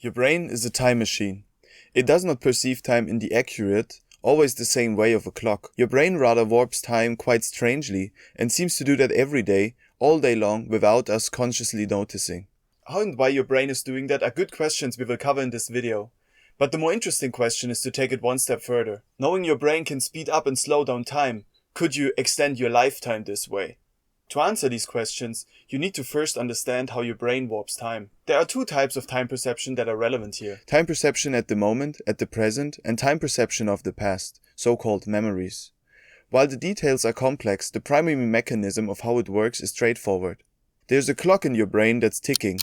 Your brain is a time machine. It does not perceive time in the accurate, always the same way of a clock. Your brain rather warps time quite strangely and seems to do that every day, all day long, without us consciously noticing. How and why your brain is doing that are good questions we will cover in this video. But the more interesting question is to take it one step further. Knowing your brain can speed up and slow down time, could you extend your lifetime this way? To answer these questions, you need to first understand how your brain warps time. There are two types of time perception that are relevant here. Time perception at the moment, at the present, and time perception of the past, so-called memories. While the details are complex, the primary mechanism of how it works is straightforward. There's a clock in your brain that's ticking,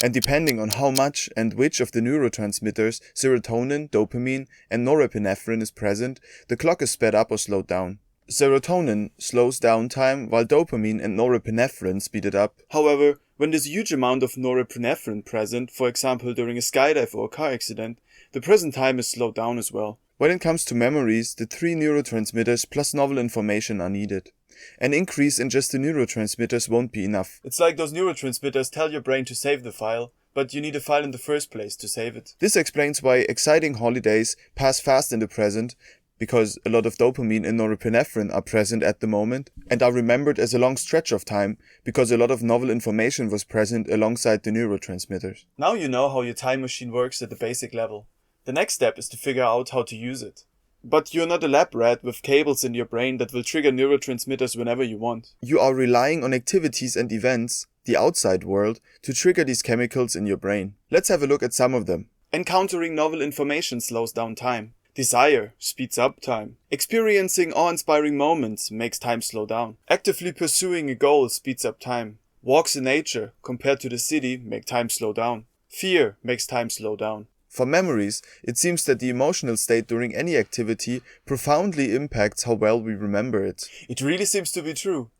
and depending on how much and which of the neurotransmitters, serotonin, dopamine, and norepinephrine is present, the clock is sped up or slowed down. Serotonin slows down time while dopamine and norepinephrine speed it up. However, when there's a huge amount of norepinephrine present, for example during a skydive or a car accident, the present time is slowed down as well. When it comes to memories, the three neurotransmitters plus novel information are needed. An increase in just the neurotransmitters won't be enough. It's like those neurotransmitters tell your brain to save the file, but you need a file in the first place to save it. This explains why exciting holidays pass fast in the present, because a lot of dopamine and norepinephrine are present at the moment and are remembered as a long stretch of time because a lot of novel information was present alongside the neurotransmitters. Now you know how your time machine works at the basic level. The next step is to figure out how to use it. But you're not a lab rat with cables in your brain that will trigger neurotransmitters whenever you want. You are relying on activities and events, the outside world, to trigger these chemicals in your brain. Let's have a look at some of them. Encountering novel information slows down time. Desire speeds up time. Experiencing awe-inspiring moments makes time slow down. Actively pursuing a goal speeds up time. Walks in nature, compared to the city, make time slow down. Fear makes time slow down. For memories, it seems that the emotional state during any activity profoundly impacts how well we remember it. It really seems to be true.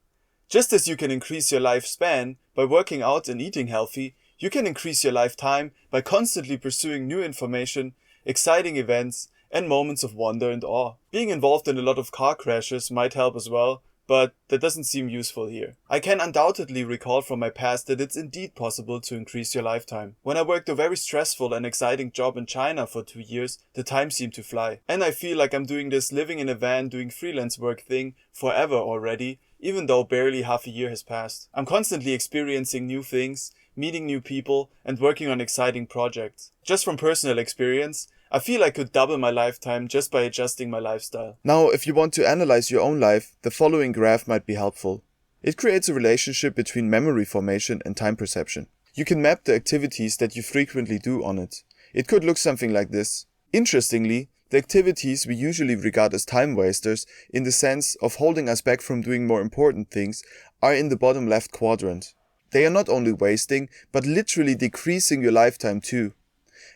Just as you can increase your lifespan by working out and eating healthy, you can increase your lifetime by constantly pursuing new information, exciting events, and moments of wonder and awe. Being involved in a lot of car crashes might help as well, but that doesn't seem useful here. I can undoubtedly recall from my past that it's indeed possible to increase your lifetime. When I worked a very stressful and exciting job in China for 2 years, the time seemed to fly. And I feel like I'm doing this living in a van doing freelance work thing forever already, even though barely half a year has passed. I'm constantly experiencing new things, meeting new people, and working on exciting projects. Just from personal experience, I feel I could double my lifetime just by adjusting my lifestyle. Now, if you want to analyze your own life, the following graph might be helpful. It creates a relationship between memory formation and time perception. You can map the activities that you frequently do on it. It could look something like this. Interestingly, the activities we usually regard as time wasters, in the sense of holding us back from doing more important things, are in the bottom left quadrant. They are not only wasting, but literally decreasing your lifetime too.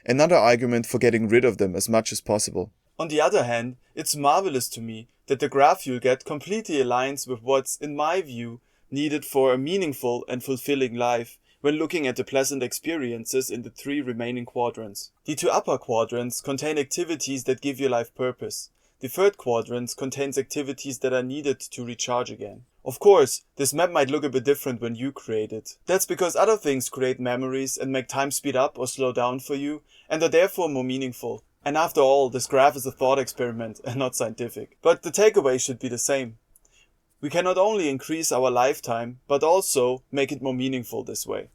Another argument for getting rid of them as much as possible. On the other hand, it's marvelous to me that the graph you'll get completely aligns with what's, in my view, needed for a meaningful and fulfilling life when looking at the pleasant experiences in the three remaining quadrants. The two upper quadrants contain activities that give your life purpose. The third quadrant contains activities that are needed to recharge again. Of course, this map might look a bit different when you create it. That's because other things create memories and make time speed up or slow down for you, and are therefore more meaningful. And after all, this graph is a thought experiment and not scientific. But the takeaway should be the same. We can not only increase our lifetime, but also make it more meaningful this way.